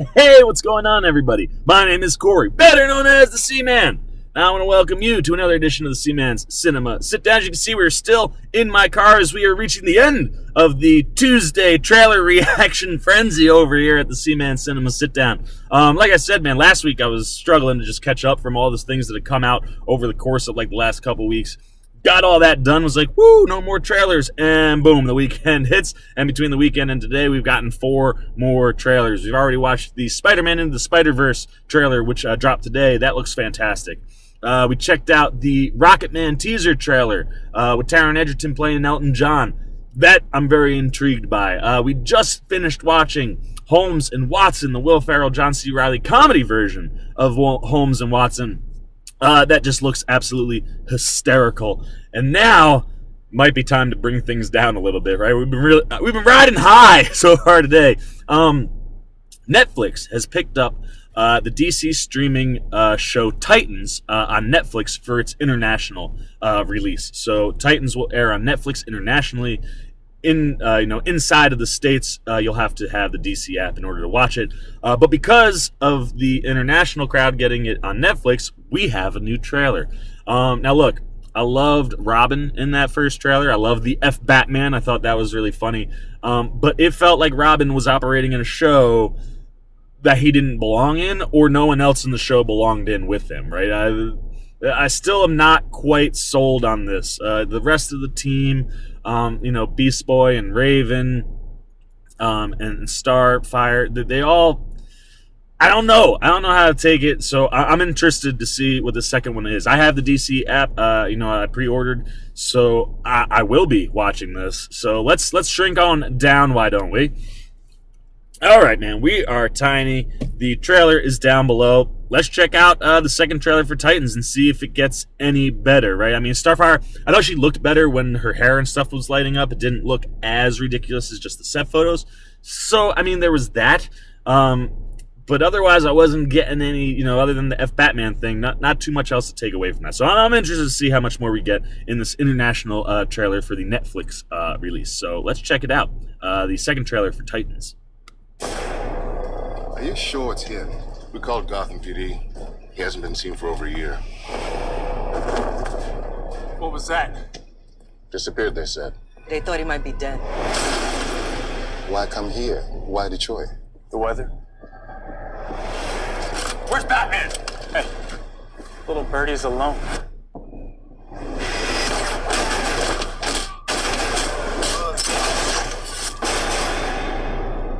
Hey, what's going on, everybody? My name is Corey, better known as the Seaman. Now I want to welcome you to another edition of the Seaman's Cinema Sit Down. As you can see, we're still in my car as we are reaching the end of the Tuesday trailer reaction frenzy over here at the Seaman Cinema Sit Down. Like I said, man, last week I was struggling to just catch up from all those things that had come out over the course of like the last couple weeks. Got all that done, was like, woo, no more trailers, and boom, the weekend hits, and between the weekend and today, we've gotten 4 more trailers. We've already watched the Spider-Man Into the Spider-Verse trailer, which dropped today. That looks fantastic. We checked out the Rocket Man teaser trailer with Taron Egerton playing Elton John. That I'm very intrigued by. We just finished watching Holmes and Watson, the Will Ferrell, John C. Reilly comedy version of Holmes and Watson. That just looks absolutely hysterical. And now might be time to bring things down a little bit, right? We've been riding high so far today. Netflix has picked up the DC streaming show Titans on Netflix for its international release. So Titans will air on Netflix internationally. Inside of the States, you'll have to have the DC app in order to watch it. But because of the international crowd getting it on Netflix, we have a new trailer. Now, look, I loved Robin in that first trailer. I loved the F Batman. I thought that was really funny. But it felt like Robin was operating in a show that he didn't belong in, or no one else in the show belonged in with him, right? I still am not quite sold on this. The rest of the team, Beast Boy and Raven, and Starfire, they all, I don't know how to take it. So I'm interested to see what the second one is. I have the DC app, I pre-ordered, so I will be watching this. So let's shrink on down, why don't we? All right, man, we are tiny. The trailer is down below. Let's check out the second trailer for Titans and see if it gets any better, right? I mean, Starfire, I thought she looked better when her hair and stuff was lighting up. It didn't look as ridiculous as just the set photos. So, I mean, there was that. But otherwise, I wasn't getting any, other than the F Batman thing, not too much else to take away from that. So I'm interested to see how much more we get in this international trailer for the Netflix release. So let's check it out. The second trailer for Titans. Are you sure it's him? We called Gotham PD. He hasn't been seen for over a year. What was that? Disappeared, they said. They thought he might be dead. Why come here? Why Detroit? The weather? Where's Batman? Hey, little birdie's alone.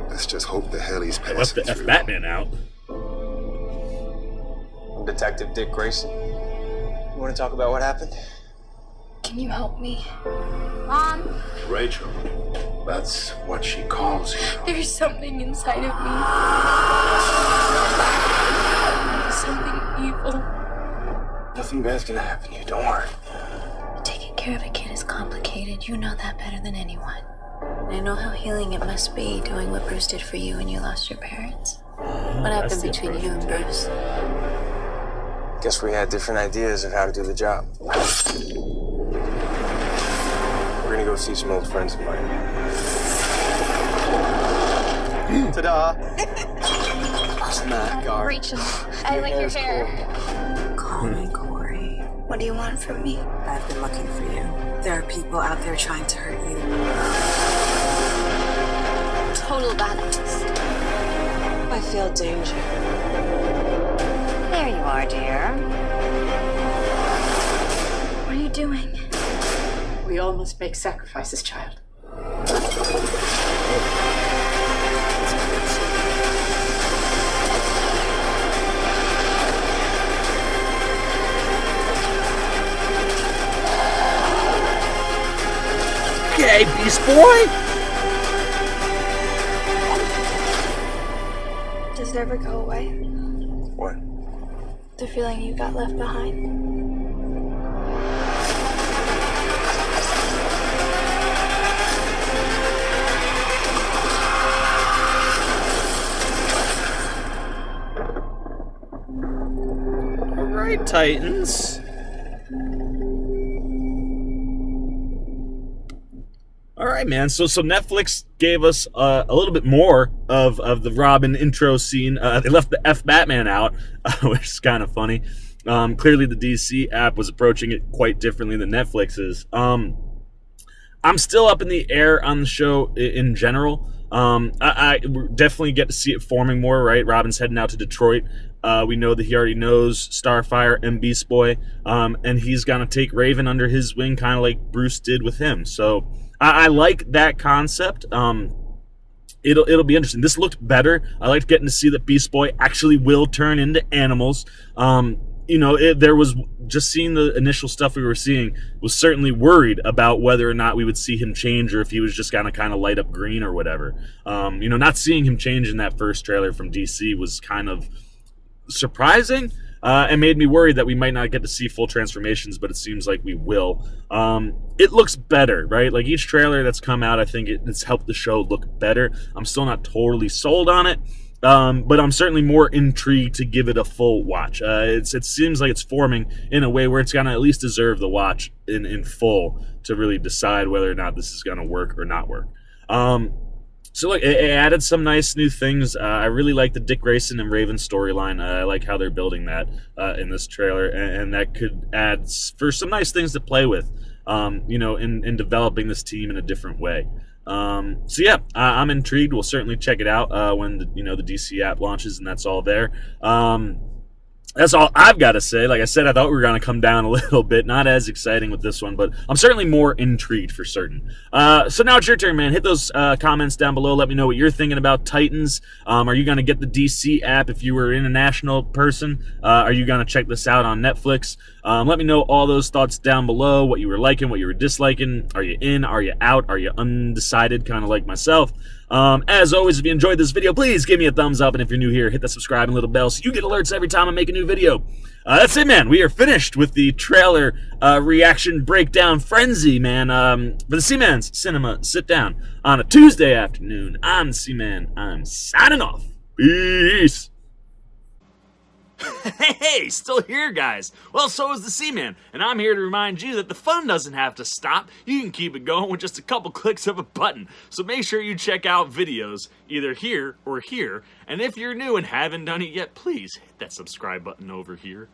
Let's just hope the hell he's passing Left the F Batman out. I'm Detective Dick Grayson. You want to talk about what happened? Can you help me? Mom, Rachel, that's what she calls you. there's something inside of me. Something evil. Nothing bad's gonna happen to you, don't worry. Taking care of a kid is complicated. You know that better than anyone. And I know how healing it must be doing what Bruce did for you when you lost your parents. What happened between you and Bruce? Guess we had different ideas of how to do the job. We're gonna go see some old friends of mine. Ta-da! Smack guard. Rachel, I like your hair. Call me Corey. What do you want from me? I've been looking for you. There are people out there trying to hurt you. Total badass. I feel danger. There you are, dear. What are you doing? We all must make sacrifices, child. Okay, Beast Boy! Does it ever go away? What? The feeling you got left behind? All right, Titans. All right, right, man. So Netflix gave us a little bit more of the Robin intro scene. They left the F Batman out, which is kind of funny. Clearly, the DC app was approaching it quite differently than Netflix is. I'm still up in the air on the show in general. I definitely get to see it forming more, right? Robin's heading out to Detroit. We know that he already knows Starfire and Beast Boy, and he's going to take Raven under his wing, kind of like Bruce did with him. So I like that concept. It'll be interesting. This looked better. I liked getting to see that Beast Boy actually will turn into animals. There was just seeing the initial stuff we were seeing was certainly worried about whether or not we would see him change or if he was just gonna kind of light up green or whatever. Not seeing him change in that first trailer from DC was kind of surprising and made me worried that we might not get to see full transformations, but it seems like we will. It looks better, right? Like each trailer that's come out, I think it's helped the show look better. I'm still not totally sold on it. But I'm certainly more intrigued to give it a full watch. It seems like it's forming in a way where it's going to at least deserve the watch in full to really decide whether or not this is going to work or not work. So look, it added some nice new things. I really like the Dick Grayson and Raven storyline. I like how they're building that in this trailer, and that could add for some nice things to play with, in developing this team in a different way. I'm intrigued. We'll certainly check it out when the DC app launches, and that's all there. That's all I've got to say. Like I said, I thought we were going to come down a little bit. Not as exciting with this one, but I'm certainly more intrigued for certain. So now it's your turn, man. Hit those comments down below. Let me know what you're thinking about Titans. Are you going to get the DC app if you were an international person? Are you going to check this out on Netflix? Let me know all those thoughts down below, what you were liking, what you were disliking. Are you in? Are you out? Are you undecided, kind of like myself? As always, if you enjoyed this video, please give me a thumbs up. And if you're new here, hit that subscribe and little bell so you get alerts every time I make a new video. That's it, man. We are finished with the trailer reaction breakdown frenzy, man. For the C-Man's Cinema Sit Down on a Tuesday afternoon. I'm the C-Man. I'm signing off. Peace. Hey, still here, guys. Well, so is the Seaman, and I'm here to remind you that the fun doesn't have to stop. You can keep it going with just a couple clicks of a button. So make sure you check out videos either here or here. And if you're new and haven't done it yet, please hit that subscribe button over here.